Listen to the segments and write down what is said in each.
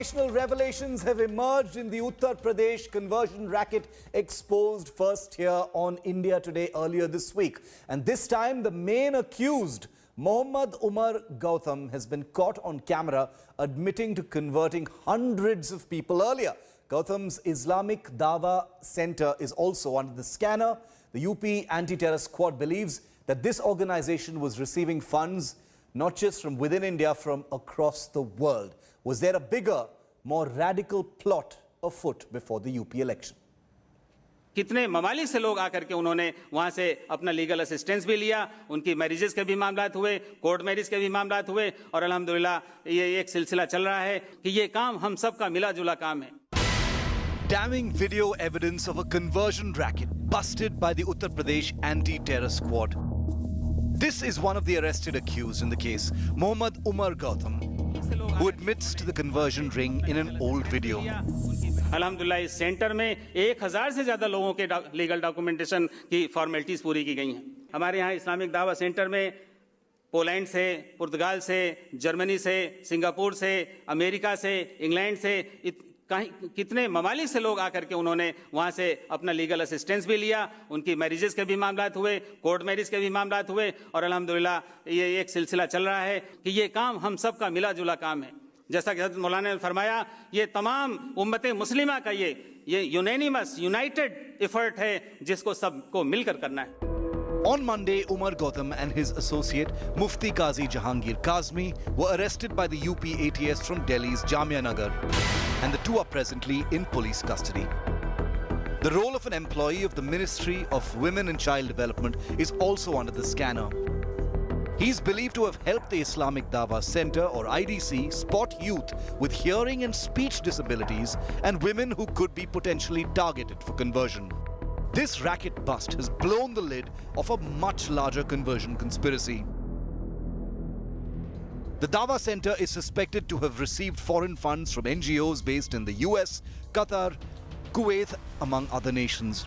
Sensational revelations have emerged in the Uttar Pradesh conversion racket exposed first here on India Today earlier this week. And this time the main accused, Mohammad Umar Gautam, has been caught on camera admitting to converting hundreds of people earlier. Gautam's Islamic Dawa Center is also under the scanner. The UP Anti-Terror Squad believes that this organization was receiving funds not just from within India, from across the world. Was there a bigger, more radical plot afoot before the UP election? कितने ममालिक से लोग आकर के उन्होंने वहां से अपना लीगल असिस्टेंस भी लिया, उनकी मैरिजेस के भी मामलात हुए, कोर्ट मैरिज के भी मामलात हुए और अल्हम्दुलिल्लाह ये एक सिलसिला चल रहा है कि ये काम हम सब का मिला जुला काम है. Damning video evidence of a conversion racket busted by the Uttar Pradesh Anti-Terror Squad. This is one of the arrested accused in the case, Mohammad Umar Gautam, who admits to the conversion ring in an old video. अल्हम्दुलिल्लाह इस centre में 1000 से ज्यादा लोगों के legal documentation की formalities पूरी की गई हैं. हमारे यहाँ इस्लामिक दावा सेंटर में पोलैंड से, पुर्तगाल से, जर्मनी से, सिंगापुर से, अमेरिका से, इंग्लैंड से कितने ममालिक से लोग आकर के उन्होंने वहां से अपना लीगल असिस्टेंस भी लिया, उनकी मैरिजेस के भी मामलात हुए, कोर्ट मैरिज के भी मामलात हुए और अल्हम्दुलिल्लाह ये एक सिलसिला चल रहा है कि ये काम हम सब का मिला जुला काम है. जैसा कि हज़रत मौलाना ने फरमाया, ये तमाम उम्मत मुस्लिमा का ये यूनैनिमस यूनाइटेड एफर्ट है जिसको सबको मिलकर करना है. On Monday, Umar Gautam and his associate Mufti Qazi Jahangir Kazmi were arrested by the UP ATS from Delhi's Jamia Nagar, and the two are presently in police custody. The role of an employee of the Ministry of Women and Child Development is also under the scanner. He's believed to have helped the Islamic Dawa Center, or IDC, spot youth with hearing and speech disabilities and women who could be potentially targeted for conversion. This racket bust has blown the lid of a much larger conversion conspiracy. The Dawa Center is suspected to have received foreign funds from NGOs based in the US, Qatar, Kuwait, among other nations.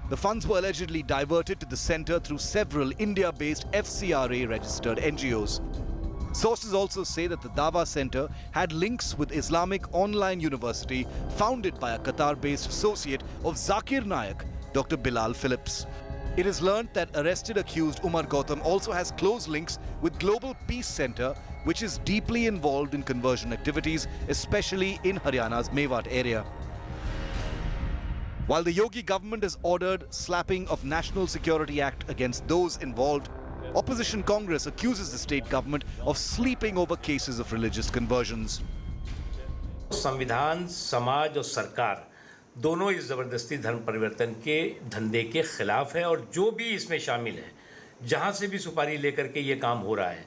The funds were allegedly diverted to the center through several India-based FCRA-registered NGOs. Sources also say that the Dawa Center had links with Islamic Online University, founded by a Qatar-based associate of Zakir Naik, Dr. Bilal Phillips. It is learned that arrested accused Umar Gautam also has close links with Global Peace Center, which is deeply involved in conversion activities, especially in Haryana's Mewat area. While the Yogi government has ordered slapping of National Security Act against those involved, opposition Congress accuses the state government of sleeping over cases of religious conversions. संविधान, समाज और सरकार दोनों इस ज़बरदस्ती धर्म परिवर्तन के धंधे के खिलाफ है और जो भी इसमें शामिल है, जहां से भी सुपारी लेकर के ये काम हो रहा है,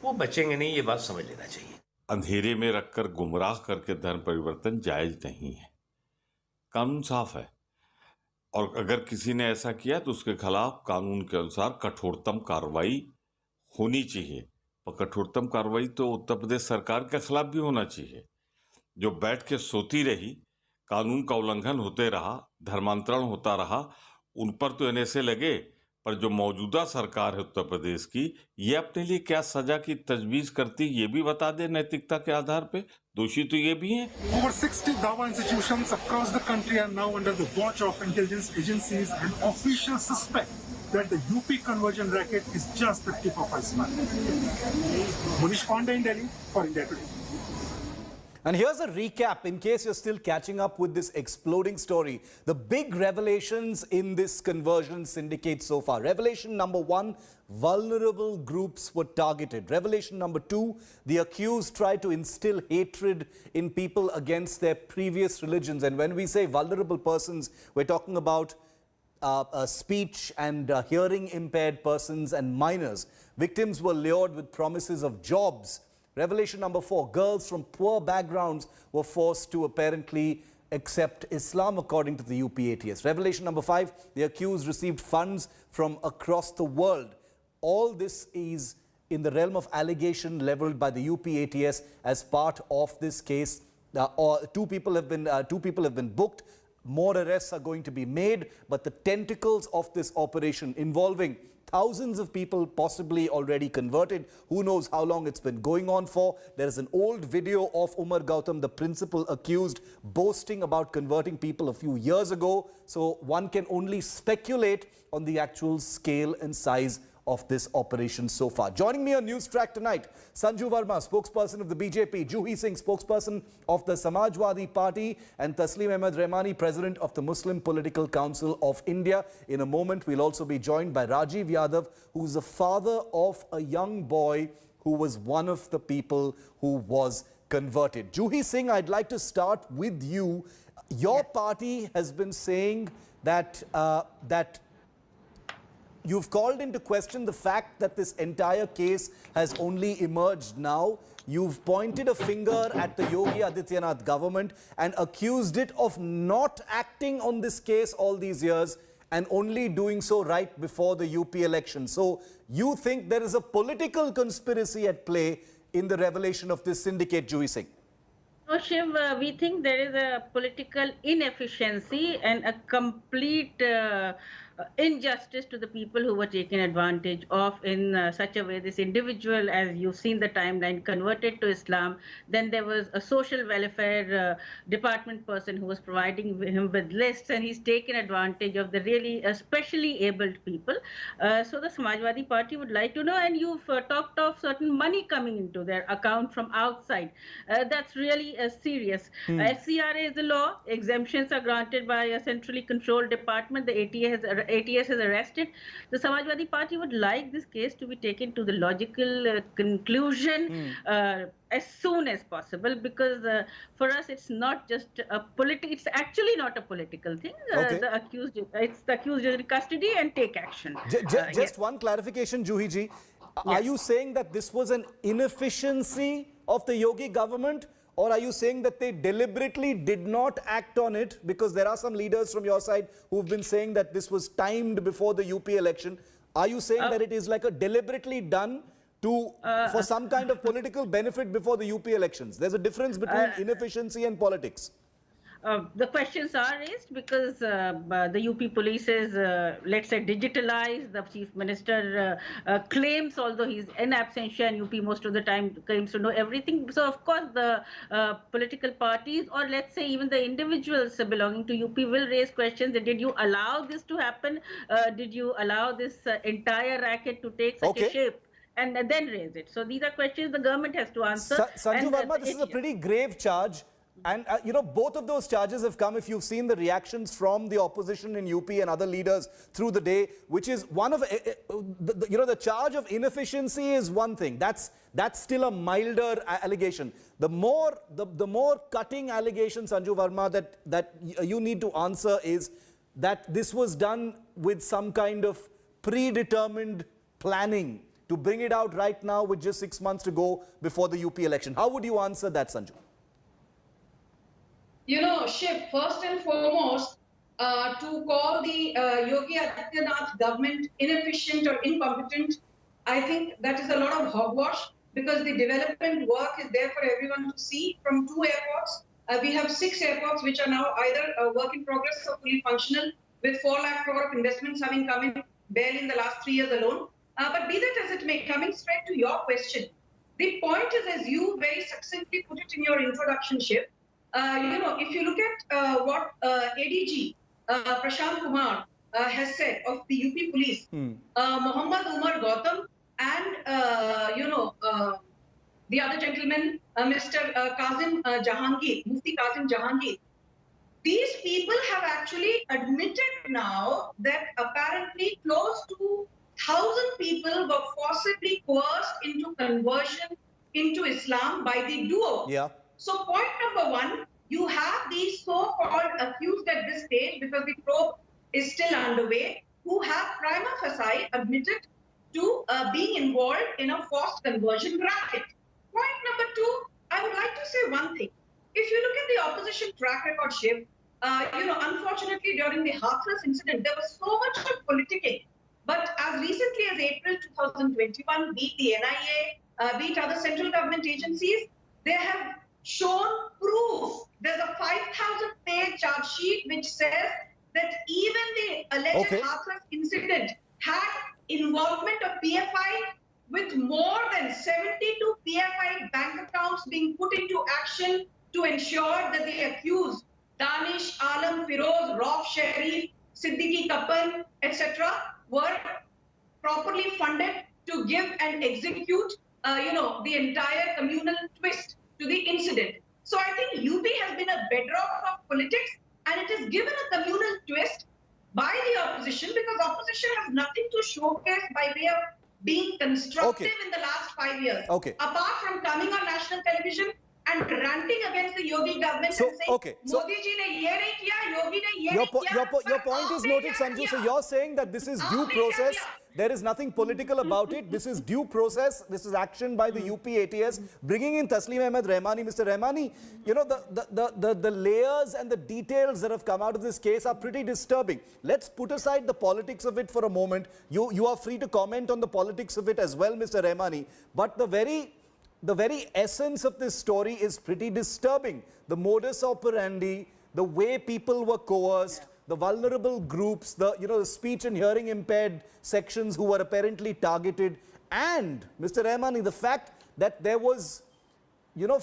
वो बचेंगे नहीं. ये बात समझ लेना चाहिए. अंधेरे में रखकर गुमराह करके धर्म परिवर्तन जायज नहीं है. कानून साफ है और अगर किसी ने ऐसा किया तो उसके खिलाफ कानून के अनुसार कठोरतम कार्रवाई होनी चाहिए. पर कठोरतम कार्रवाई तो उत्तर प्रदेश सरकार के खिलाफ भी होना चाहिए. जो बैठ के सोती रही, कानून का उल्लंघन होते रहा, धर्मांतरण होता रहा, उन पर तो ऐसे लगे. पर जो मौजूदा सरकार है उत्तर प्रदेश की, ये अपने लिए क्या सजा की तजवीज करती, ये भी बता दे नैतिकता के आधार पे. दोषी तो ये भी हैं. Over 60 Dawa institutions across the country are now under the watch of intelligence agencies, and officials suspect that the UP conversion racket is just the tip of iceberg. Munish Pandey in Delhi for India Today. And here's a recap in case you're still catching up with this exploding story. The big revelations in this conversion syndicate so far. Revelation number 1, vulnerable groups were targeted. Revelation number 2, the accused tried to instill hatred in people against their previous religions. And when we say vulnerable persons, we're talking about speech and hearing impaired persons and minors. Victims were lured with promises of jobs. Revelation number 4, girls from poor backgrounds were forced to apparently accept Islam according to the UP ATS. Revelation number 5, the accused received funds from across the world. All this is in the realm of allegation leveled by the UP ATS as part of this case. Two people have been booked. more arrests are going to be made, but the tentacles of this operation involving thousands of people possibly already converted. Who knows how long it's been going on for. There is an old video of Umar Gautam, the principal accused, boasting about converting people a few years ago. So one can only speculate on the actual scale and size of this operation so far. Joining me on News Track tonight, Sanju Verma, spokesperson of the BJP, Juhi Singh, spokesperson of the Samajwadi Party, and Taslim Ahmed Rahmani, president of the Muslim Political Council of India. In a moment, we'll also be joined by Rajiv Yadav, who's the father of a young boy who was one of the people who was converted. Juhi Singh, I'd like to start with you. Your party has been saying that you've called into question the fact that this entire case has only emerged now. You've pointed a finger at the Yogi Adityanath government and accused it of not acting on this case all these years and only doing so right before the UP election. So you think there is a political conspiracy at play in the revelation of this syndicate, Juhi Singh? No, Shiv, we think there is a political inefficiency and a complete injustice to the people who were taken advantage of in such a way. This individual, as you've seen the timeline, converted to Islam. Then there was a social welfare department person who was providing him with lists, and he's taken advantage of the really especially abled people. So the Samajwadi Party would like to know, and you've talked of certain money coming into their account from outside. That's really serious. FCRA is the law. Exemptions are granted by a centrally controlled department. The ATS has arrested. The Samajwadi Party would like this case to be taken to the logical conclusion as soon as possible, because for us it's not just a it's actually not a political thing. Okay. The accused is in custody and take action. Just Yes. one clarification, Juhi ji. Are you saying that this was an inefficiency of the Yogi government? Or are you saying that they deliberately did not act on it? Because there are some leaders from your side who've been saying that this was timed before the UP election. Are you saying that it is like a deliberately done for some kind of political benefit before the UP elections? There's a difference between inefficiency and politics. The questions are raised because the UP police is, let's say, digitalized. The chief minister claims, although he's in absentia, and UP most of the time claims to know everything. So, of course, the political parties, or let's say even the individuals belonging to UP, will raise questions. Did you allow this to happen? Did you allow this entire racket to take such a shape? And then raise it. So these are questions the government has to answer. Sanju Verma, this is a pretty grave charge. And, you know, both of those charges have come, if you've seen the reactions from the opposition in UP and other leaders through the day, which is one of, the charge of inefficiency is one thing. That's still a milder allegation. The more cutting allegation, Sanju Verma, that you need to answer is that this was done with some kind of predetermined planning to bring it out right now with just 6 months to go before the UP election. How would you answer that, Sanju? You know, Shiv, first and foremost, to call the Yogi Adityanath government inefficient or incompetent, I think that is a lot of hogwash, because the development work is there for everyone to see from 2 airports. We have 6 airports which are now either a work in progress or fully functional, with 4 lakh crore of investments having come in barely in the last 3 years alone. But be that as it may, coming straight to your question, the point is, as you very succinctly put it in your introduction, Shiv, if you look at what ADG Prashant Kumar has said of the UP police, Mohammad Umar Gautam and, the other gentleman, Mr. Kazim Jahangir, Mufti Kazim Jahangir, these people have actually admitted now that apparently close to 1,000 people were forcibly coerced into conversion into Islam by the duo. Yeah. So point number 1, you have these so-called accused at this stage, because the probe is still underway, who have prima facie admitted to being involved in a forced conversion racket. Point number 2, I would like to say one thing. If you look at the opposition track record, Shiv, unfortunately during the Hathras incident, there was so much of politicking. But as recently as April 2021, be it the NIA, be it other central government agencies, they have shown proof. There's a 5,000-page charge sheet which says that even the alleged Okay. Hathras incident had involvement of PFI, with more than 72 PFI bank accounts being put into action to ensure that the accused Danish, Alam, Firoz, Rauf Sharif, Siddiqui Kappan, etc. were properly funded to give and execute, the entire communal twist to the incident. So I think UP has been a bedrock of politics, and it is given a communal twist by the opposition because opposition has nothing to showcase by way of being constructive in the last 5 years. Okay. Apart from coming on national television and ranting against the Yogi government So, and saying, okay, so- Modi ji ne ye nahi kiya, Yogi ne ye Your, nahi po- kiya. your, po- your But point is aapne noted, kya Sanju. So kiya? you're saying that this is due Aapne kya process. kiya? There is nothing political about it. This is due process. This is action by the UP ATS. Bringing in Taslim Ahmed Rahmani. Mr. Rahmani, you know, the layers and the details that have come out of this case are pretty disturbing. Let's put aside the politics of it for a moment. You are free to comment on the politics of it as well, Mr. Rahmani. But the very essence of this story is pretty disturbing. The modus operandi, the way people were coerced, the vulnerable groups, the speech and hearing impaired sections who were apparently targeted, and Mr. Rahmani, the fact that there was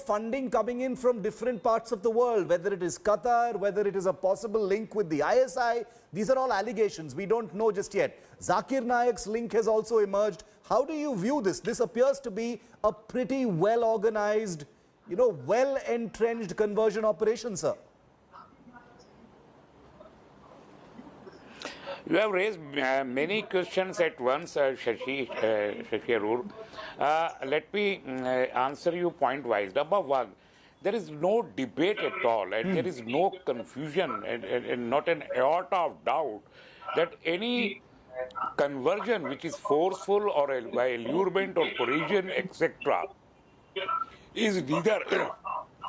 funding coming in from different parts of the world, whether it is Qatar, whether it is a possible link with the ISI. These are all allegations. We don't know just yet. Zakir Naik's link has also emerged. How do you view this? This appears to be a pretty well organized, well entrenched conversion operation, sir. You have raised many questions at once, Shashi Arur. Let me answer you point-wise. Number one, there is no debate at all, and there is no confusion and not an iota of doubt that any conversion which is forceful or by allurement or coercion, etc., is neither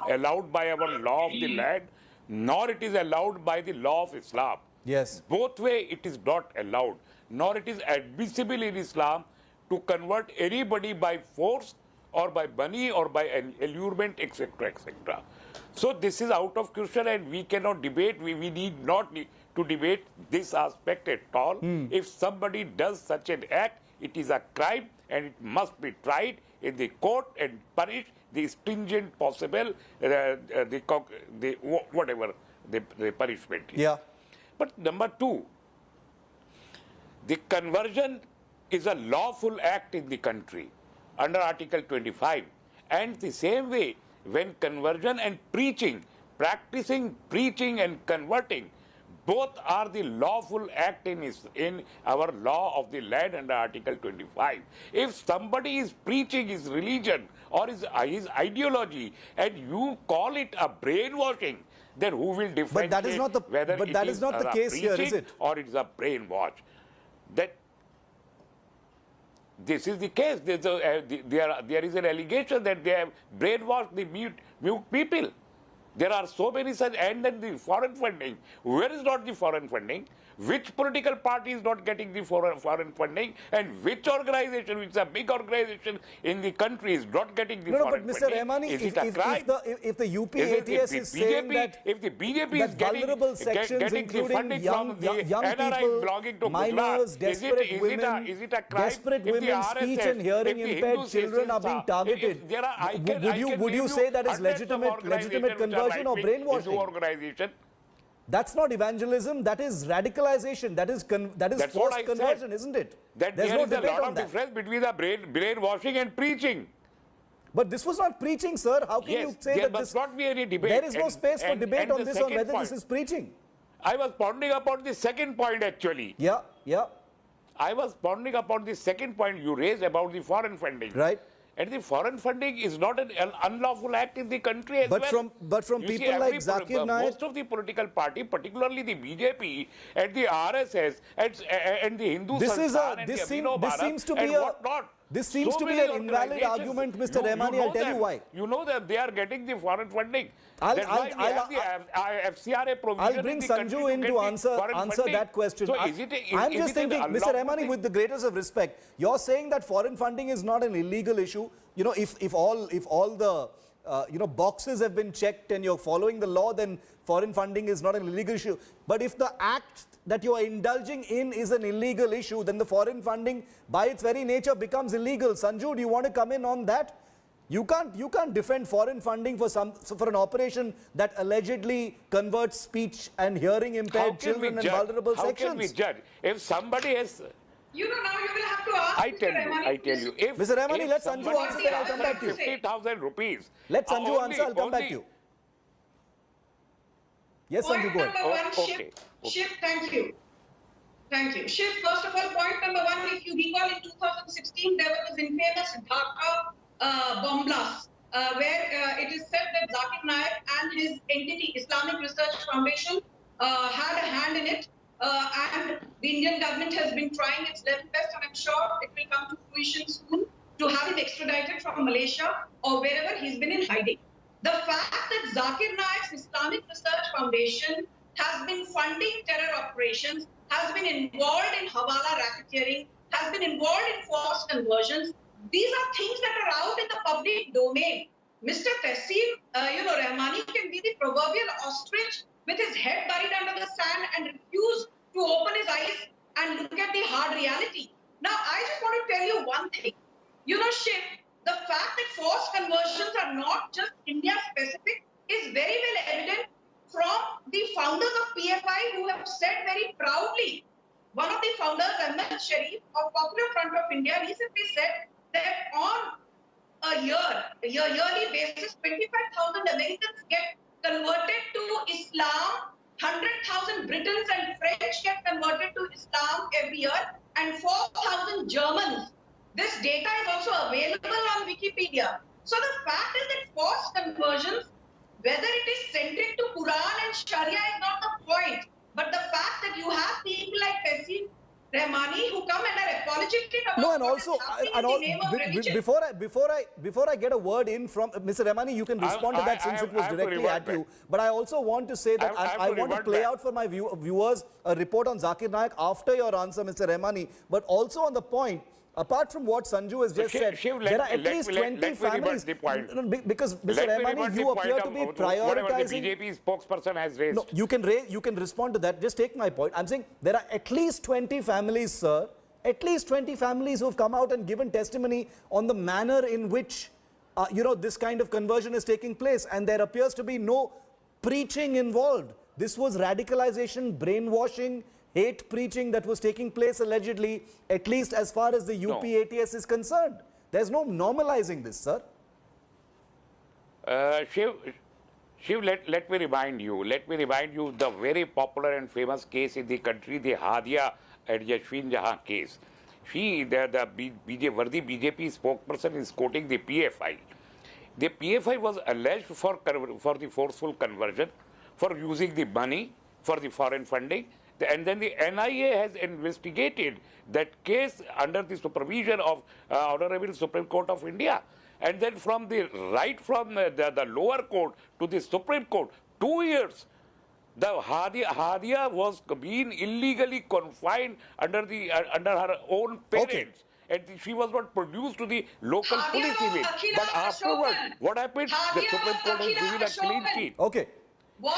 allowed by our law of the land, nor it is allowed by the law of Islam. Yes. Both way it is not allowed, nor it is admissible in Islam to convert anybody by force or by money or by allurement, etc., etc. So this is out of question, and we cannot debate. We need not to debate this aspect at all. If somebody does such an act, it is a crime, and it must be tried in the court and punished the stringent possible, whatever the punishment is. Yeah. But number two, the conversion is a lawful act in the country under Article 25. And the same way, when conversion and preaching, practicing preaching and converting, both are the lawful act in our law of the land under Article 25. If somebody is preaching his religion or his ideology and you call it a brainwashing, then who will differentiate that is not the- whether but it that is is not the a case here, is preaching it? or it is a brainwash? That this is the case. There is an allegation that they have brainwashed the mute people. There are so many such, and then the foreign funding. Where is not the foreign funding? Which political party is not getting the foreign funding? And which organization, which is a big organization in the country, is not getting the foreign but Mr. funding? Rahmani, Is if, it a if, crime? if the UP Is it- ATS if is the saying BJP that, if the BJP that is getting, vulnerable sections, getting the including funding young, from the young NRI people, belonging to minors, Gujarat, desperate women, is it a crime? desperate If the women, RSS, speech and hearing if the impaired Hindu children are being Sisters targeted, if there are- I can- would name you say that is hundreds of legitimate organizations which are conversion or right-wing brainwashing? Hindu organization. That's not evangelism, that is radicalization, that is That's what forced I conversion, said. isn't it? That There's there no is a debate lot on of that. difference between the brainwashing and preaching. But this was not preaching, sir. How can you Yes, say there that must this... not be any debate. There is no And- space for and- debate and on the this, on second whether point. this is preaching. I was pondering upon the second point actually. Yeah, yeah, I was pondering upon the second point you raised about the foreign funding. right. And the foreign funding is not an unlawful act in the country as But well. from You see, people like every Zakir Naik... most of the political party, particularly the BJP and the RSS and the Hindu This is Sansthan a and this, the seem, Abhinav this Bharat seems to and be a whatnot. this seems So to be many an invalid organizations. argument, Mr. You Rahmani. know I'll tell them. you why. You know that they are getting the foreign funding. I'll- That's why we have the FCRA provision. I'll bring in the country Sanju in get to the answer foreign funding. that question. So is it I'm is just it an thinking, Mr. unlawful Rahmani, thing? with the greatest of respect, you're saying that foreign funding is not an illegal issue. You know, if all the boxes have been checked and you're following the law, then foreign funding is not an illegal issue. But if the act that you are indulging in is an illegal issue, then the foreign funding by its very nature becomes illegal. Sanju, do you want to come in on that? You can't defend foreign funding for an operation that allegedly converts speech and hearing impaired children and vulnerable sections. How can we judge? If somebody has... Now you will have to ask I tell you. If, Mr. Rahmani, let Sanju somebody answer, then I'll come back to you. 50,000 rupees. Let Sanju answer, I'll come back to you. Yes, Sanju, go ahead. Point number one, Okay. Shiv, thank you. Thank you. Shiv, first of all, point number one, if you recall in 2016, there was this infamous Dhaka bomb blast, where it is said that Zakir Naik and his entity, Islamic Research Foundation, had a hand in it. And the Indian government has been trying its level best, and I'm sure it will come to fruition soon to have him extradited from Malaysia or wherever he's been in hiding. The fact that Zakir Naik's Islamic Research Foundation has been funding terror operations, has been involved in Hawala racketeering, has been involved in forced conversions, these are things that are out in the public domain. Mr. Tehsil, Rahmani can be the proverbial ostrich with his head buried under the sand and refuse to open his eyes and look at the hard reality. Now, I just want to tell you one thing. Shiv, the fact that forced conversions are not just India-specific is very well evident from the founders of PFI who have said very proudly. One of the founders, Ahmed Sharif of Popular Front of India, recently said that on a yearly basis, 25,000 Americans get converted to Islam, 100,000 Britons and French get converted to Islam every year, and 4,000 Germans. This data is also available on Wikipedia. So the fact is that forced conversions, whether it is centric to Quran and Sharia, is not the point. But the fact that you have people like Tehsil Rahmani who come and are apologetic about No, and what also, is happening in the name of religion. before I get a word in from Mr. Rahmani, you can respond to that since it was directly at you. But I also want to say that I want to play out for my viewers a report on Zakir Naik after your answer, Mr. Rahmani. But also on the point, apart from what Sanju has just said, there are at least 20 families. Because Mr. Rahmani, you appear to be prioritizing. Whatever the BJP spokesperson has raised. No, you can respond to that. Just take my point. I'm saying there are at least 20 families, sir. At least 20 families who have come out and given testimony on the manner in which, this kind of conversion is taking place. And there appears to be no preaching involved. This was radicalization, brainwashing, hate preaching that was taking place allegedly, at least as far as the UP ATS is concerned. There's no normalizing this, sir. Shiv, let me remind you the very popular and famous case in the country, the Hadia and Yashvin Jahan case. The BJP spokesperson is quoting the PFI. The PFI was alleged for the forceful conversion, for using the money for the foreign funding. And then the NIA has investigated that case under the supervision of Honorable Supreme Court of India. And then from the lower court to the Supreme Court, 2 years, the Hadia was being illegally confined under her own parents. And she was not produced to the local police unit. But afterwards, what happened? The Supreme Court has given a clean sheet. Okay.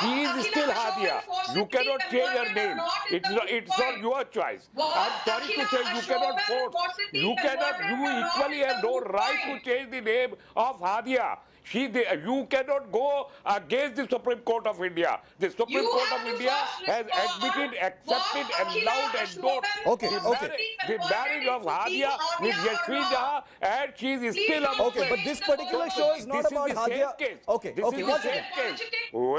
She is still Hadia. You cannot change her name. It's not your choice. I'm sorry to say you cannot force. You equally have no right to change the name of Hadia. You cannot go against the Supreme Court of India. The Supreme Court of India has admitted, accepted, and allowed endorsed the marriage of Hadia with Yashvin Jahan, and she is still a Muslim. Okay, but this particular show is not about Hadia. Okay, one second.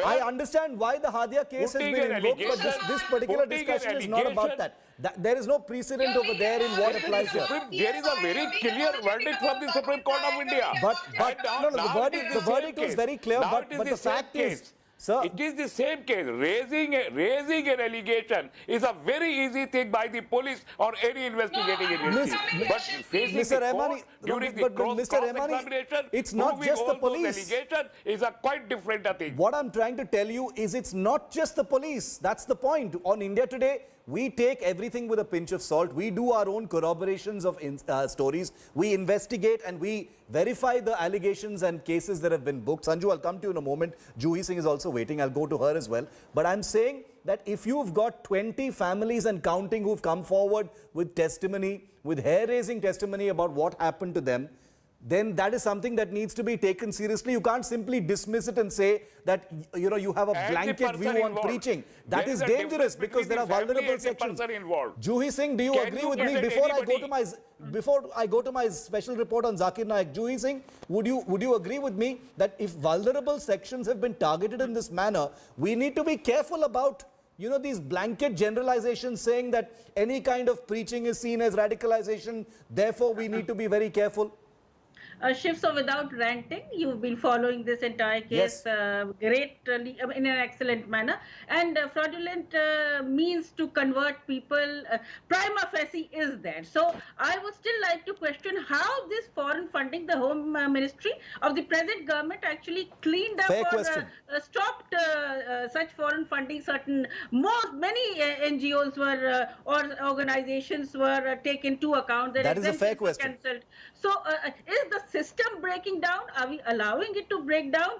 I understand why the Hadia case has been invoked, but this particular discussion is not about that. There is no precedent over there in what applies here. There is a very clear verdict from the Supreme Court of India. But the verdict was very clear, but the fact is, sir, it is the same case. Raising an allegation is a very easy thing by the police or any investigating agency. But facing Mr. the court Rahmani, during the but Mr. Rahmani, cross-examination, it's not just the police. Allegation is a quite different thing. What I'm trying to tell you is it's not just the police. That's the point. On India Today, we take everything with a pinch of salt. We do our own corroborations of stories. We investigate and we verify the allegations and cases that have been booked. Sanju, I'll come to you in a moment. Juhi Singh is also waiting. I'll go to her as well. But I'm saying that if you've got 20 families and counting who've come forward with testimony, with hair-raising testimony about what happened to them, then that is something that needs to be taken seriously. You can't simply dismiss it and say that, you know, you have a blanket view on preaching. That is dangerous because there are vulnerable sections. Juhi Singh, do you agree with me? Before I go to my special report on Zakir Naik, Juhi Singh, would you agree with me that if vulnerable sections have been targeted in this manner, we need to be careful about, you know, these blanket generalizations saying that any kind of preaching is seen as radicalization, therefore we need to be very careful? Shiv, so without ranting, you've been following this entire case greatly, in an excellent manner. And fraudulent means to convert people, prima facie is there. So I would still like to question how this foreign funding, the Home Ministry of the present government actually cleaned up or stopped such foreign funding. Many NGOs were or organizations were taken to account. That is a fair question. Cancelled. So is the system breaking down? Are we allowing it to break down?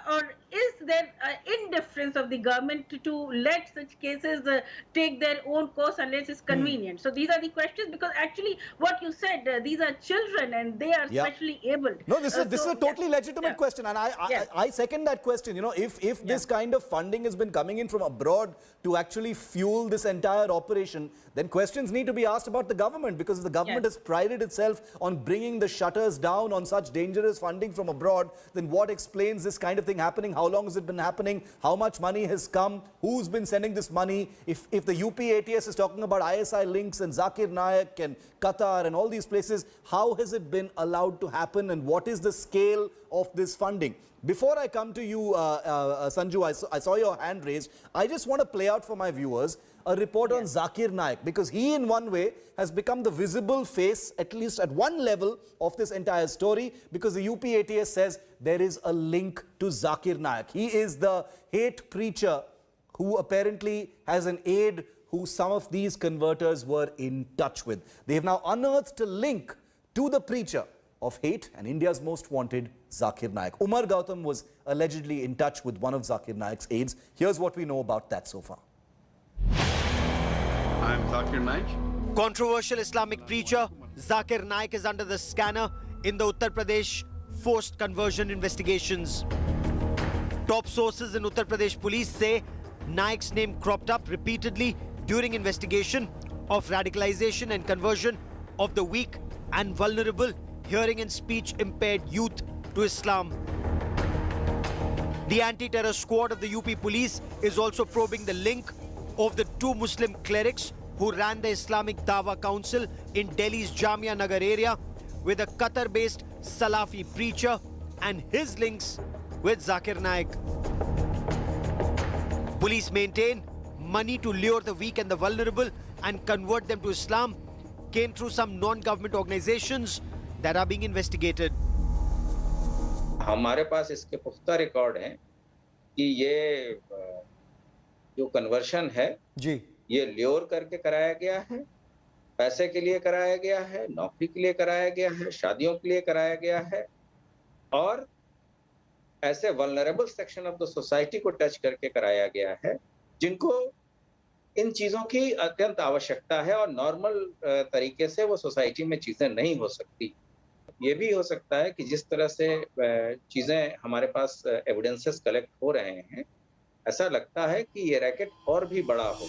Or is there indifference of the government to let such cases take their own course unless it's convenient? So these are the questions, because actually what you said, these are children and they are specially abled. No, this is a totally legitimate question, and I second that question. You know, if this kind of funding has been coming in from abroad to actually fuel this entire operation, then questions need to be asked about the government, because the government has prided itself on bringing the shutters down on such dangerous funding from abroad. Then what explains this kind of thing happening? How long has it been happening? How much money has come? Who's been sending this money? If the UP ATS is talking about ISI links and Zakir Naik and Qatar and all these places, how has it been allowed to happen, and what is the scale of this funding? Before I come to you, Sanju, I saw your hand raised. I just want to play out for my viewers a report on Zakir Naik, because he in one way has become the visible face, at least at one level, of this entire story, because the UP ATS says there is a link to Zakir Naik. He is the hate preacher who apparently has an aide who some of these converters were in touch with. They have now unearthed a link to the preacher of hate and India's most wanted, Zakir Naik. Umar Gautam was allegedly in touch with one of Zakir Naik's aides. Here's what we know about that so far. I'm Zakir Naik. Controversial Islamic preacher Zakir Naik is under the scanner in the Uttar Pradesh forced conversion investigations. Top sources in Uttar Pradesh police say Naik's name cropped up repeatedly during investigation of radicalization and conversion of the weak and vulnerable hearing and speech impaired youth to Islam. The anti-terror squad of the UP police is also probing the link of the two Muslim clerics who ran the Islamic Dawah Council in Delhi's Jamia Nagar area with a Qatar-based Salafi preacher and his links with Zakir Naik. Police maintain money to lure the weak and the vulnerable and convert them to Islam came through some non-government organizations that are being investigated. हमारे पास इसके पुख्ता record हैं कि ये जो conversion है जी ये lure करके कराया गया है, पैसे के लिए कराया गया है, नौकरी के लिए कराया गया है, शादियों के लिए कराया गया है, और ऐसे vulnerable section of the society को टच करके कराया गया है जिनको इन चीजों की अत्यंत आवश्यकता है और नॉर्मल तरीके से वो सोसाइटी में चीजें नहीं हो सकती। ये भी हो सकता है कि जिस तरह से चीजें हमारे पास एविडेंसेस कलेक्ट हो रहे हैं, ऐसा लगता है कि ये रैकेट और भी बड़ा हो।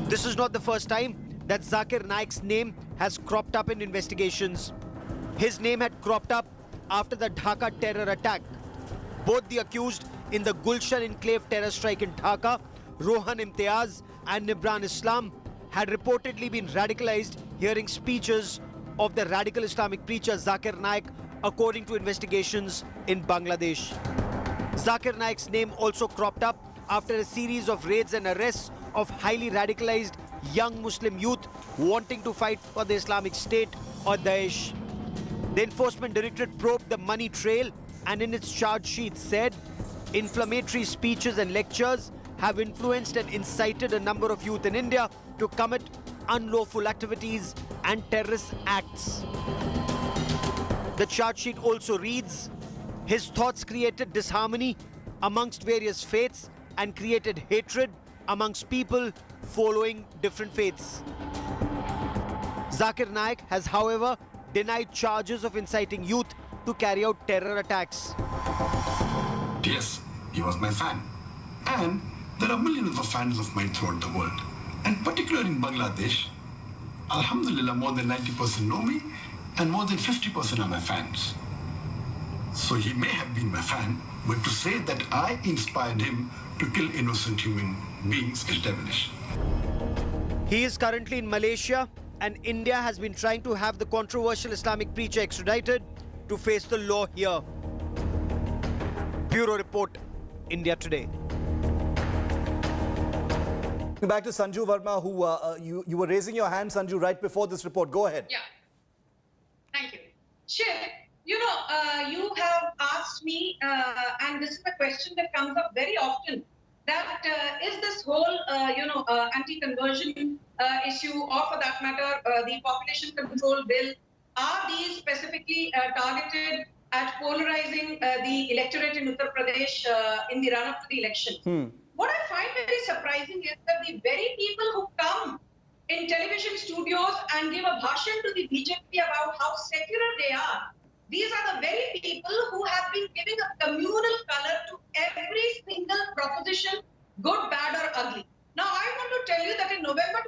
This is not the first time that Zakir Naik's name has cropped up in investigations. His name had cropped up after the Dhaka terror attack. Both the accused in the Gulshan enclave terror strike in Dhaka, Rohan Imtiaz and Nibran Islam, had reportedly been radicalized hearing speeches of the radical Islamic preacher Zakir Naik, according to investigations in Bangladesh. Zakir Naik's name also cropped up after a series of raids and arrests of highly radicalized young Muslim youth wanting to fight for the Islamic State or Daesh. The Enforcement Directorate probed the money trail and in its charge sheet said inflammatory speeches and lectures have influenced and incited a number of youth in India to commit unlawful activities and terrorist acts. The charge sheet also reads, his thoughts created disharmony amongst various faiths and created hatred amongst people following different faiths. Zakir Naik has, however, denied charges of inciting youth to carry out terror attacks. Yes, he was my fan. And there are millions of fans of mine throughout the world. And particularly in Bangladesh, Alhamdulillah, more than 90% know me and more than 50% are my fans. So he may have been my fan, but to say that I inspired him to kill innocent human beings is devilish. He is currently in Malaysia, and India has been trying to have the controversial Islamic preacher extradited to face the law here. Bureau Report, India Today. Back to Sanju Verma, who you were raising your hand, Sanju, right before this report. Go ahead. Yeah. Thank you. Shiv, you have asked me, and this is a question that comes up very often, that is this whole, anti-conversion issue, or for that matter, the population control bill, are these specifically targeted at polarizing the electorate in Uttar Pradesh in the run-up to the election? What I find very surprising is that the very people who come in television studios and give a bhashan to the BJP about how secular they are, these are the very people who have been giving a communal color to every single proposition, good, bad or ugly. Now, I want to tell you that in November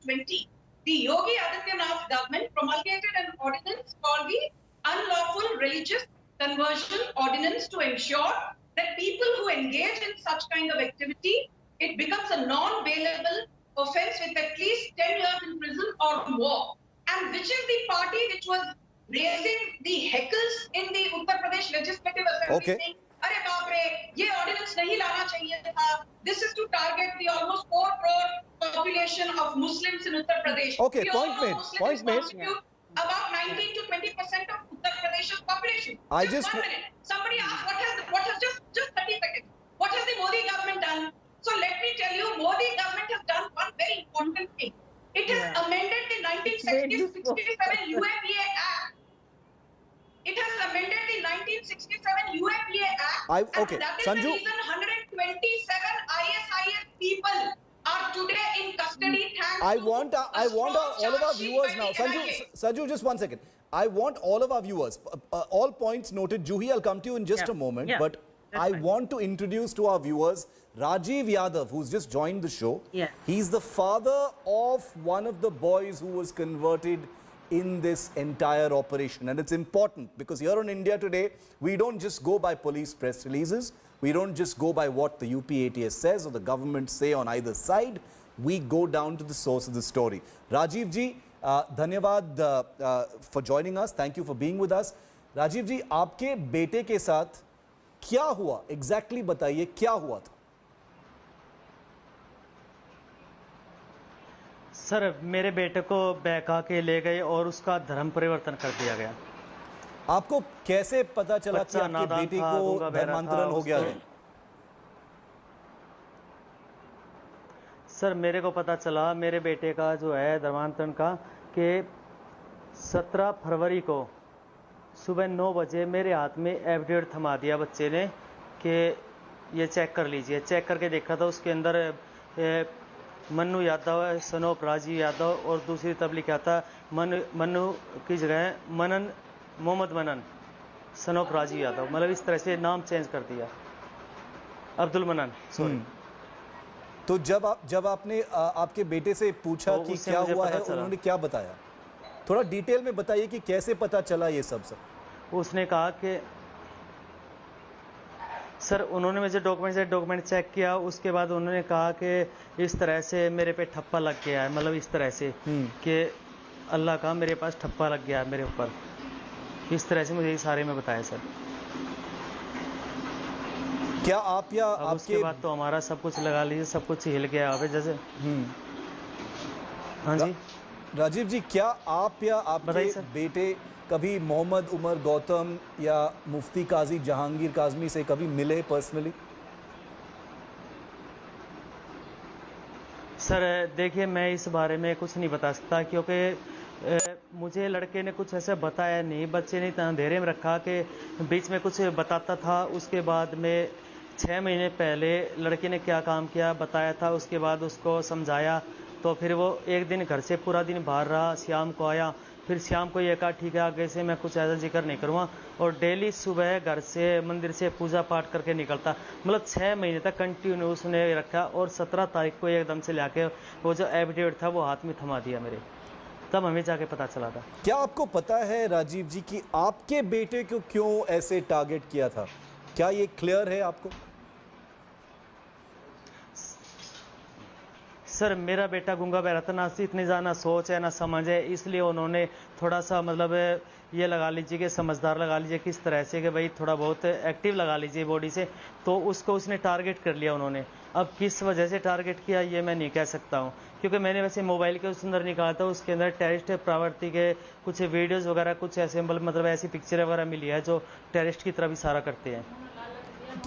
2020, the Yogi Adityanath government promulgated an ordinance called the Unlawful Religious Conversion Ordinance to ensure that people who engage in such kind of activity, it becomes a non-bailable offence with at least 10 years in prison or more. And which is the party which was raising the heckles in the Uttar Pradesh Legislative Assembly, saying, "Arey baap re, ye ordinance nahi lana chahiye tha. This is to target the almost 4 crore population of Muslims in Uttar Pradesh." Okay, we point made. Muslims Point made. constitute about 19 to 20% of Uttar Pradesh's population. I Just just- 1 minute. Somebody asked, what has just 30 seconds. What has the Modi government done? So let me tell you, Modi government has done one very important thing. It has amended the 1967 UAPA Act. It has amended the 1967 UAPA Act. Okay, and that is Sanju. the reason 127 ISIS people are today in custody. Thanks I to want a all strong of our charge sheet viewers by now. the NIA. Sanju, just 1 second. I want all of our viewers, all points noted. Juhi, I'll come to you in just a moment, but I want to introduce to our viewers Rajiv Yadav, who's just joined the show. Yeah. He's the father of one of the boys who was converted in this entire operation. And it's important because here on India Today, we don't just go by police press releases. We don't just go by what the UPATS says or the government say on either side. We go down to the source of the story. Rajiv ji, धन्यवाद for joining us. Thank you for being with us. Rajiv जी, आपके बेटे के साथ क्या हुआ? Exactly बताइए क्या हुआ था? सर, मेरे बेटे को बहका के ले गए और उसका धर्म परिवर्तन कर दिया गया। आपको कैसे पता चला कि आपके बेटे को धर्मांतरण हो गया है? सर, मेरे को पता चला मेरे बेटे का जो है धर्मांतरण का कि 17 फरवरी को सुबह 9 बजे मेरे हाथ में एफिडेविट थमा दिया बच्चे ने कि ये चेक कर लीजिए। चेक करके देखा था उसके अंदर मन्नू यादव, सन ऑफ राजीव यादव और दूसरी तरफ लिखा था मन्नू की जगह मोहम्मद मनन, सन ऑफ राजीव यादव। मतलब इस तरह से नाम चेंज कर दिया, अब्दुल मनन, सॉरी। तो जब आपने आपके बेटे से पूछा कि क्या हुआ है, उन्होंने क्या बताया? थोड़ा डिटेल में बताइए कि कैसे पता चला ये सब। उसने कहा कि सर, उन्होंने मुझे डॉक्यूमेंट चेक किया। उसके बाद उन्होंने कहा कि इस तरह से मेरे पे ठप्पा लग गया है, मतलब इस तरह से कि अल्लाह का मेरे पास ठप्पा लग गया है मेरे ऊपर। इस तरह से मुझे ये सारे में बताया सर। क्या आप या आपके उसके बाद तो हमारा सब कुछ लगा लीजिए, सब कुछ हिल गया अभी जैसे। हाँ जी राजीव जी, क्या आप या आपके बेटे कभी मोहम्मद उमर गौतम या मुफ्ती काजी जहांगीर काजमी से कभी मिले पर्सनली? सर देखिए, मैं इस बारे में कुछ नहीं बता सकता क्योंकि मुझे लड़के ने कुछ ऐसा बताया नहीं। बच्चे ने इतना अंधेरे में रखा कि बीच में कुछ बताता था। उसके बाद में 6 महीने पहले लड़के ने क्या काम किया बताया था, उसके बाद उसको समझाया तो फिर वो एक दिन घर से पूरा दिन बाहर रहा, शाम को आया। फिर शाम को ये कहा ठीक है आगे से मैं कुछ ऐसा जिक्र नहीं करूँगा, और डेली सुबह घर से मंदिर से पूजा पाठ करके निकलता। मतलब 6 महीने तक कंटिन्यू उसने रखा, और 17 तारीख को एकदम से लाके वो जो एफिडेविट था वो हाथ में थमा दिया मेरे, तब हमें जाके पता चला था। क्या आपको पता है राजीव जी कि आपके बेटे को क्यों ऐसे टारगेट किया था? क्या ये क्लियर है आपको? सर मेरा बेटा गूंगा बहरा था, ना इतनी ज़्यादा ना सोच है ना समझ है, इसलिए उन्होंने थोड़ा सा मतलब ये लगा लीजिए कि समझदार लगा लीजिए किस तरह से कि भाई थोड़ा बहुत एक्टिव लगा लीजिए बॉडी से, तो उसको उसने टारगेट कर लिया उन्होंने। अब किस वजह से टारगेट किया ये मैं नहीं कह सकता हूँ, क्योंकि मैंने वैसे मोबाइल के उसके अंदर निकाला था, उसके अंदर टेररिस्ट प्रवृत्ति के कुछ वीडियोज़ वगैरह कुछ ऐसे मतलब ऐसी पिक्चर वगैरह मिली है जो टेररिस्ट की तरफ इशारा करते हैं।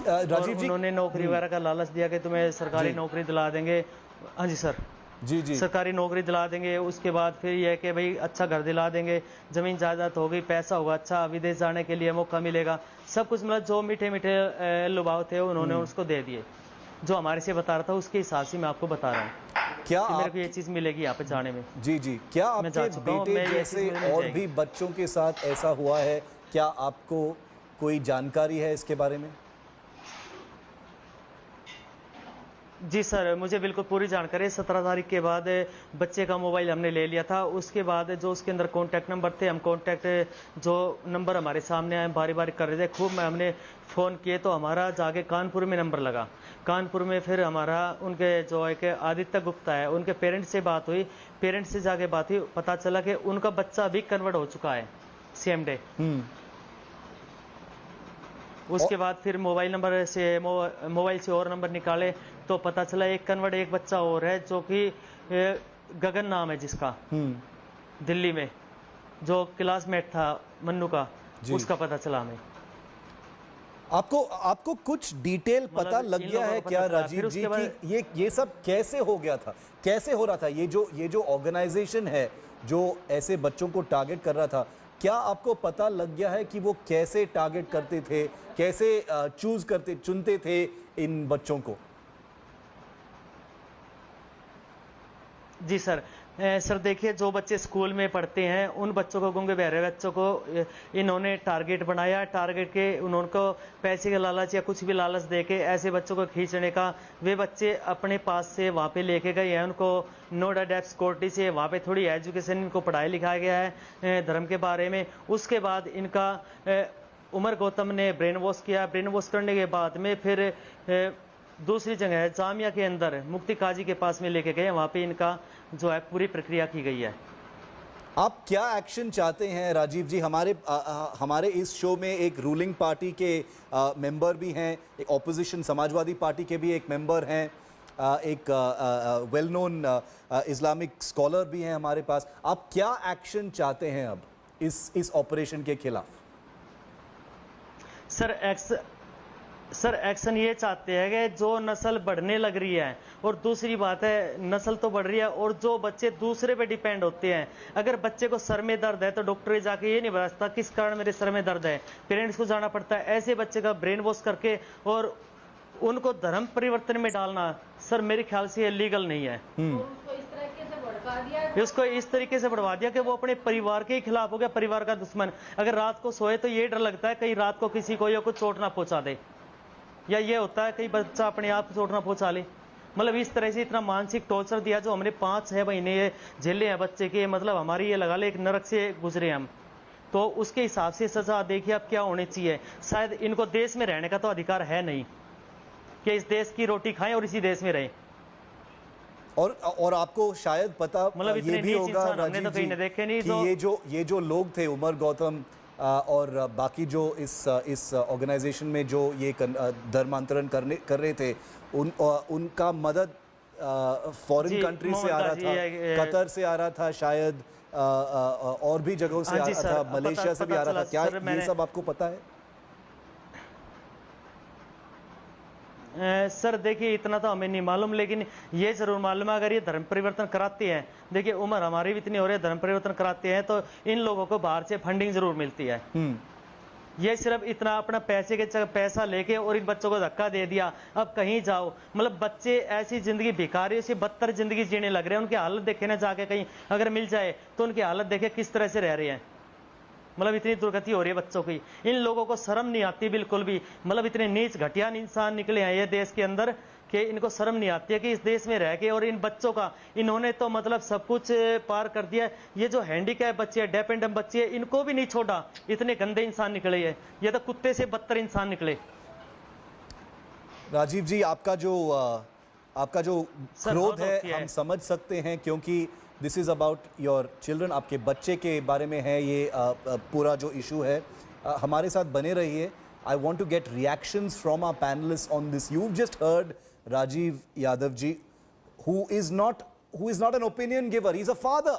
राजीव जी, उन्होंने नौकरी वगैरह का लालच दिया कि तुम्हें सरकारी नौकरी दिला देंगे। हाँ जी सर, जी सरकारी नौकरी दिला देंगे, उसके बाद फिर यह कि भाई अच्छा घर दिला देंगे, ज़मीन जायदाद हो गई, पैसा होगा, अच्छा विदेश जाने के लिए मौका मिलेगा, सब कुछ मतलब जो मीठे मीठे लुभाव थे उन्होंने उसको दे दिए। जो हमारे से बता रहा था उसके हिसाब से मैं आपको बता रहा हूँ क्या मेरे को ये चीज़ मिलेगी यहाँ पे जाने में। जी क्या आपके बेटे जैसे और भी बच्चों के साथ ऐसा हुआ है? क्या आपको कोई जानकारी है इसके बारे में? जी सर, मुझे बिल्कुल पूरी जानकारी है। 17 तारीख के बाद बच्चे का मोबाइल हमने ले लिया था। उसके बाद जो उसके अंदर कॉन्टैक्ट नंबर थे, हम कॉन्टैक्ट जो नंबर हमारे सामने आए बारी बारी कर रहे थे, खूब में हमने फ़ोन किए तो हमारा जाके कानपुर में नंबर लगा। कानपुर में फिर हमारा उनके जो एक आदित्य गुप्ता है उनके पेरेंट्स से बात हुई। पेरेंट्स से जाके बात हुई, पता चला कि उनका बच्चा अभी कन्वर्ट हो चुका है सेम डे। उसके बाद फिर मोबाइल नंबर से मोबाइल से और नंबर निकाले तो पता चला एक कन्वर्ट एक बच्चा और है जो कि गगन नाम है जिसका, दिल्ली में जो क्लासमेट था मन्नू का, उसका पता चला हमें। आपको कुछ डिटेल पता लग गया है क्या राजीव जी कि ये सब कैसे हो गया था, कैसे हो रहा था? ये जो ऑर्गेनाइजेशन है जो ऐसे बच्चों को टारगेट कर रहा था, क्या आपको पता लग गया है कि वो कैसे टारगेट करते थे, कैसे चुनते थे इन बच्चों को? जी सर, सर देखिए, जो बच्चे स्कूल में पढ़ते हैं उन बच्चों को, गूंगे बहरे बच्चों को इन्होंने टारगेट बनाया। टारगेट के उनको पैसे का लालच या कुछ भी लालच देके ऐसे बच्चों को खींचने का वे बच्चे अपने पास से वहाँ पे लेके गए हैं। उनको नोएडा डेप्स कोर्टी से वहाँ पे थोड़ी एजुकेशन इनको पढ़ाई लिखाया गया है धर्म के बारे में। उसके बाद इनका उमर गौतम ने ब्रेन वॉश किया। ब्रेन वॉश करने के बाद में फिर दूसरी जगह है जामिया के अंदर मुफ्ती काजी के पास में लेके गए, वहाँ पे इनका जो है पूरी प्रक्रिया की गई है। आप क्या एक्शन चाहते हैं राजीव जी? हमारे इस शो में एक रूलिंग पार्टी के मेंबर भी हैं, एक ऑपोजिशन समाजवादी पार्टी के भी एक मेंबर हैं, एक वेल नोन इस्लामिक स्कॉलर भी हैं हमारे पास। आप क्या एक्शन चाहते हैं अब इस ऑपरेशन के खिलाफ? सर एक्शन ये चाहते हैं कि जो नस्ल बढ़ने लग रही है, और दूसरी बात है नस्ल तो बढ़ रही है और जो बच्चे दूसरे पे डिपेंड होते हैं। अगर बच्चे को सर में दर्द है तो डॉक्टर जाके ये नहीं बता सकता किस कारण मेरे सर में दर्द है, पेरेंट्स को जाना पड़ता है। ऐसे बच्चे का ब्रेन वॉश करके और उनको धर्म परिवर्तन में डालना सर मेरे ख्याल से लीगल नहीं है। उसको इस तरीके से बढ़वा दिया कि वो अपने परिवार के ही खिलाफ हो गया, परिवार का दुश्मन। अगर रात को सोए तो ये डर लगता है कहीं रात को किसी को या कुछ चोट ना पहुंचा दे, या ये होता है कहीं बच्चा अपने आप चोट ना पहुंचा ले। मतलब इस तरह से इतना मानसिक टॉर्चर दिया जो हमने 5-6 महीने ये झेले हैं बच्चे के। मतलब हमारी ये लगा ले एक नरक से गुजरे हम, तो उसके हिसाब से सजा देखिए अब क्या होनी चाहिए। शायद इनको देश में रहने का तो अधिकार है नहीं कि इस देश की रोटी खाएं और इसी देश में रहें। और आपको शायद पता मतलब ये भी होगा राजीव जी कि ये जो लोग थे उमर गौतम और बाकी जो इस ऑर्गेनाइजेशन में जो ये धर्मांतरण कर रहे थे उनका मदद फॉरेन कंट्री से आ रहा था, कतर से आ रहा था, शायद और भी जगहों से आ रहा था, मलेशिया से भी आ रहा था। क्या ये सब आपको पता है? सर देखिए इतना तो हमें नहीं मालूम, लेकिन ये जरूर मालूम है अगर ये धर्म परिवर्तन कराते हैं, देखिए उम्र हमारी भी इतनी हो रही है, धर्म परिवर्तन कराते हैं तो इन लोगों को बाहर से फंडिंग जरूर मिलती है। ये सिर्फ इतना अपना पैसा लेके और इन बच्चों को धक्का दे दिया, अब कहीं जाओ, मतलब बच्चे ऐसी जिंदगी भिखारी से बदतर जिंदगी जीने लग रहे हैं। उनकी हालत देखे ना, जाके कहीं अगर मिल जाए तो उनकी हालत देखे किस तरह से रह रहे हैं, मतलब इतनी दुर्गति हो रही है बच्चों की। इन लोगों को शर्म नहीं आती बिल्कुल भी, मतलब इतने नीच घटिया इंसान निकले हैं ये देश के अंदर कि इनको शर्म नहीं आती है कि इस देश में रह के, और इन बच्चों का इन्होंने तो मतलब सब कुछ पार कर दिया। ये जो हैंडीकैप बच्चे हैं, डेफ एंड डम बच्चे हैं, इनको भी नहीं छोड़ा, इतने गंदे इंसान निकले हैं, ये तो कुत्ते से बदतर इंसान निकले। राजीव जी, आपका जो क्रोध है हम समझ सकते हैं, क्योंकि this is about your children, आपके बच्चे के बारे में है ये पूरा जो इशू है। हमारे साथ बने रहिए। I want to get reactions from our panelists on this. You've just heard Rajiv Yadav ji, who is not an opinion giver. He's a father.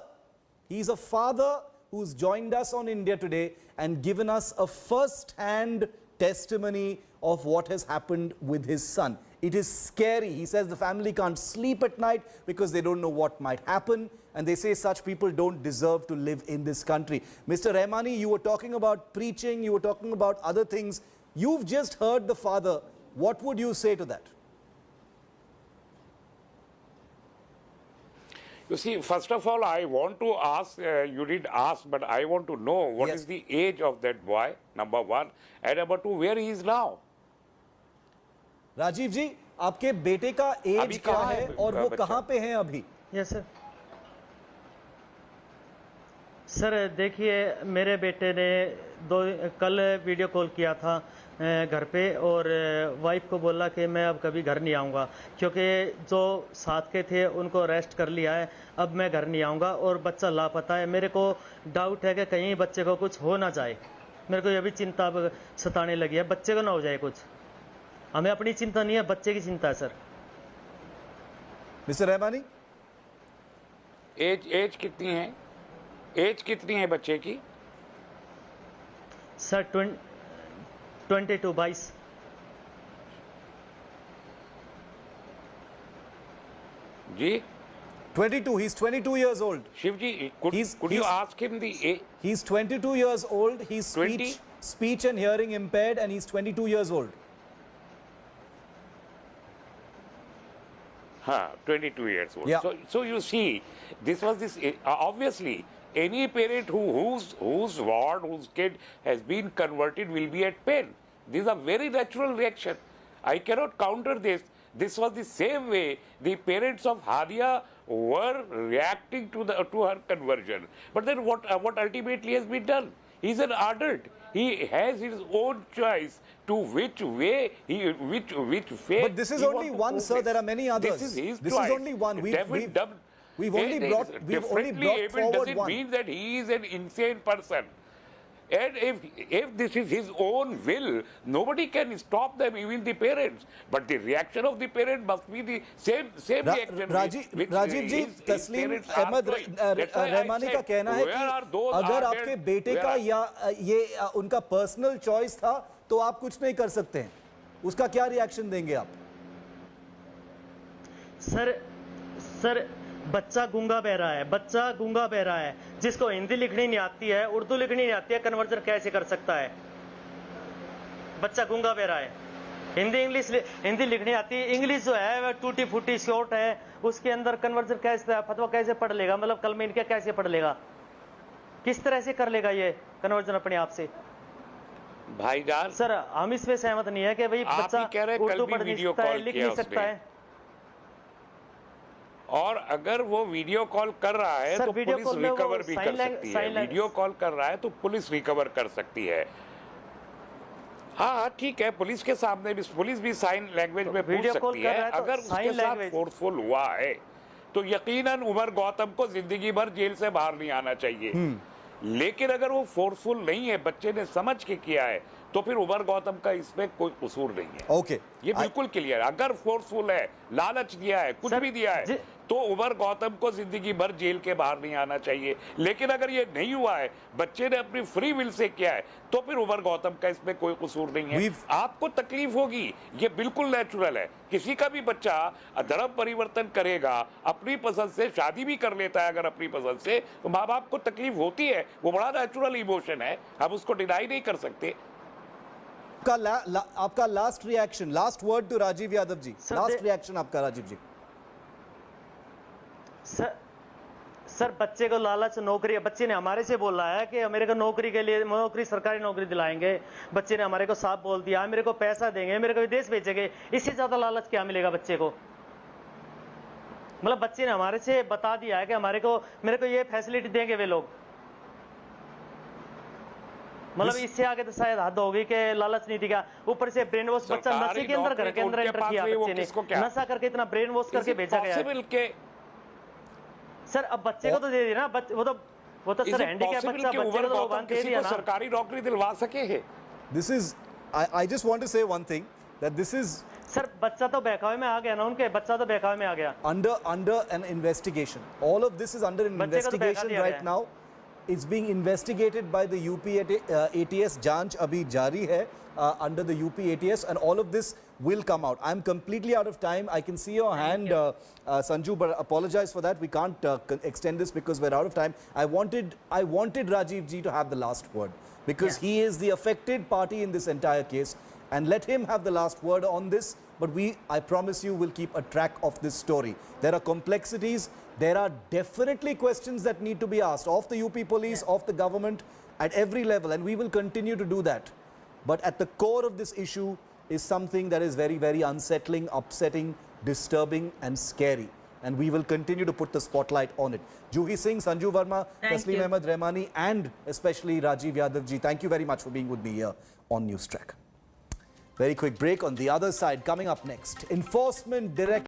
He's a father who's joined us on India Today and given us a first-hand testimony of what has happened with his son. It is scary. He says the family can't sleep at night because they don't know what might happen, and they say such people don't deserve to live in this country. Mr. Rahmani, you were talking about preaching, you were talking about other things. You've just heard the father. What would you say to that? You see, first of all, I want to ask, you did ask, but I want to know what is the age of that boy, number one, and number two, where he is now. Rajiv जी, आपके बेटे का as क्या है और वो कहाँ पे हैं अभी? Yes sir. सर देखिए, मेरे बेटे ने कल वीडियो कॉल किया था घर पे, और वाइफ को बोला कि मैं अब कभी घर नहीं आऊँगा, क्योंकि जो साथ के थे उनको अरेस्ट कर लिया है, अब मैं घर नहीं आऊँगा और बच्चा लापता है। मेरे को डाउट है कि कहीं बच्चे को कुछ हो ना जाए, मेरे को ये भी चिंता सताने लगी है, बच्चे को ना हो जाए कुछ। हमें अपनी चिंता नहीं है, बच्चे की चिंता है सर। मिस्टर रहमानी, एज कितनी है? एज कितनी है बच्चे की? Sir 22 ji 22. He's 22 years old. Shivji, could you ask him the age? He's 22 years old. He's speech and hearing impaired, and he's 22 years old. 22 years old. Yeah. So you see, this obviously any parent whose ward, whose kid has been converted will be at pain. This is a very natural reaction. I cannot counter this. This was the same way the parents of Hadia were reacting to her conversion. But then what ultimately has been done? He's an adult. He has his own choice to which way which faith. But this is only one, sir. There are many others. This is his This choice. is only one. We've only brought forward doesn't one. mean that he is an insane person. And if this is his own will, nobody can stop them, even the parents. But the reaction of the parent must be the same reaction. Rajiv ji, Tasleem Ahmed Rahmani का कहना है कि अगर आपके बेटे का या ये उनका पर्सनल चॉइस था तो आप कुछ नहीं कर सकते हैं, उसका क्या रिएक्शन देंगे आप? सर बच्चा गूंगा बहरा है, बच्चा गूंगा बहरा है, जिसको हिंदी लिखनी नहीं आती है, उर्दू लिखनी नहीं आती है, कन्वर्जन कैसे कर सकता है? बच्चा गूंगा बहरा है, हिंदी लिखनी आती है, इंग्लिश जो है वह टूटी फूटी शॉर्ट है, उसके अंदर कन्वर्जन कैसे, फतवा कैसे पढ़ लेगा, मतलब कलमे इनके कैसे पढ़ लेगा, किस तरह से कर लेगा ये कन्वर्जन अपने आप से? भाईजान सर हम इसमें सहमत नहीं है कि भाई बच्चा उर्दू पढ़ नहीं सकता है, लिख नहीं सकता है। और अगर वो वीडियो कॉल कर रहा है तो पुलिस रिकवर भी कर सकती है। वीडियो कॉल कर रहा है तो पुलिस रिकवर कर सकती है। हाँ ठीक है, पुलिस के सामने भी पुलिस भी साइन लैंग्वेज में पूछ सकती है। अगर उसके साथ फोर्सफुल हुआ है तो यकीनन उमर गौतम को जिंदगी भर जेल से बाहर नहीं आना चाहिए। लेकिन अगर वो फोर्सफुल नहीं है, बच्चे ने समझ के किया है, तो फिर उमर गौतम का इसमें कोई कसूर नहीं है। ओके, ये बिल्कुल क्लियर। अगर फोर्सफुल है, लालच दिया है, कुछ भी दिया है, तो उमर गौतम को जिंदगी भर जेल के बाहर नहीं आना चाहिए। लेकिन अगर ये नहीं हुआ है, बच्चे ने अपनी फ्री विल से किया है, तो फिर उमर गौतम का इसमें कोई कसूर नहीं है। आपको तकलीफ होगी, ये बिल्कुल नेचुरल है। किसी का भी बच्चा धर्म परिवर्तन करेगा, अपनी पसंद से शादी भी कर लेता है, अगर अपनी पसंद से, तो माँ बाप को तकलीफ होती है। वो बड़ा नेचुरल इमोशन है, हम उसको डिनाई नहीं कर सकते। आपका last reaction, last word to Rajiv Yadav ji, last reaction आपका राजीव जी। सर बच्चे को लालच नौकरी, बच्चे ने हमारे से बोला है कि मेरे को नौकरी के लिए नौकरी, सरकारी नौकरी दिलाएंगे। बच्चे ने हमारे को साफ बोल दिया मेरे को पैसा देंगे, मेरे को विदेश भेजेंगे। इससे ज्यादा लालच क्या मिलेगा बच्चे को? मतलब बच्चे ने हमारे से बता दिया है कि मेरे को ये फैसिलिटी देंगे वे लोग। मतलब इससे आगे तो शायद हद होगी कि लालच नहीं दिखा। ऊपर से ब्रेन वॉश, बच्चा नशे के अंदर, घर के अंदर एंटर किया बच्चे ने, नशा करके इतना ब्रेन वॉश करके भेजा गया। सर अब बच्चे को तो दे दिया ना, वो तो सर हैंडीकैप बच्चा, बच्चे को तो दे दिया ना। सरकारी नौकरी दिलवा सके है। This is I just want to say one thing that this is sir बच्चा तो बहकावे में आ गया ना, उनके बच्चा तो बहकावे में आ गया। Under N investigation, all of this is under N investigation right now. It's being investigated by the UP ATS. जांच अभी जारी है under the UP ATS, and all of this will come out. I'm completely out of time. I can see your hand, Sanju, but apologize for that. We can't extend this because we're out of time. I wanted Rajiv ji to have the last word because he is the affected party in this entire case, and let him have the last word on this. But I promise you, will keep a track of this story. There are complexities. There are definitely questions that need to be asked of the UP police, of the government, at every level, and we will continue to do that. But at the core of this issue is something that is very, very unsettling, upsetting, disturbing, and scary. And we will continue to put the spotlight on it. Juhi Singh, Sanju Verma, Tasleem Ahmed Rahmani, and especially Rajiv Yadav ji, thank you very much for being with me here on News Track. Very quick break. On the other side, coming up next, Enforcement Director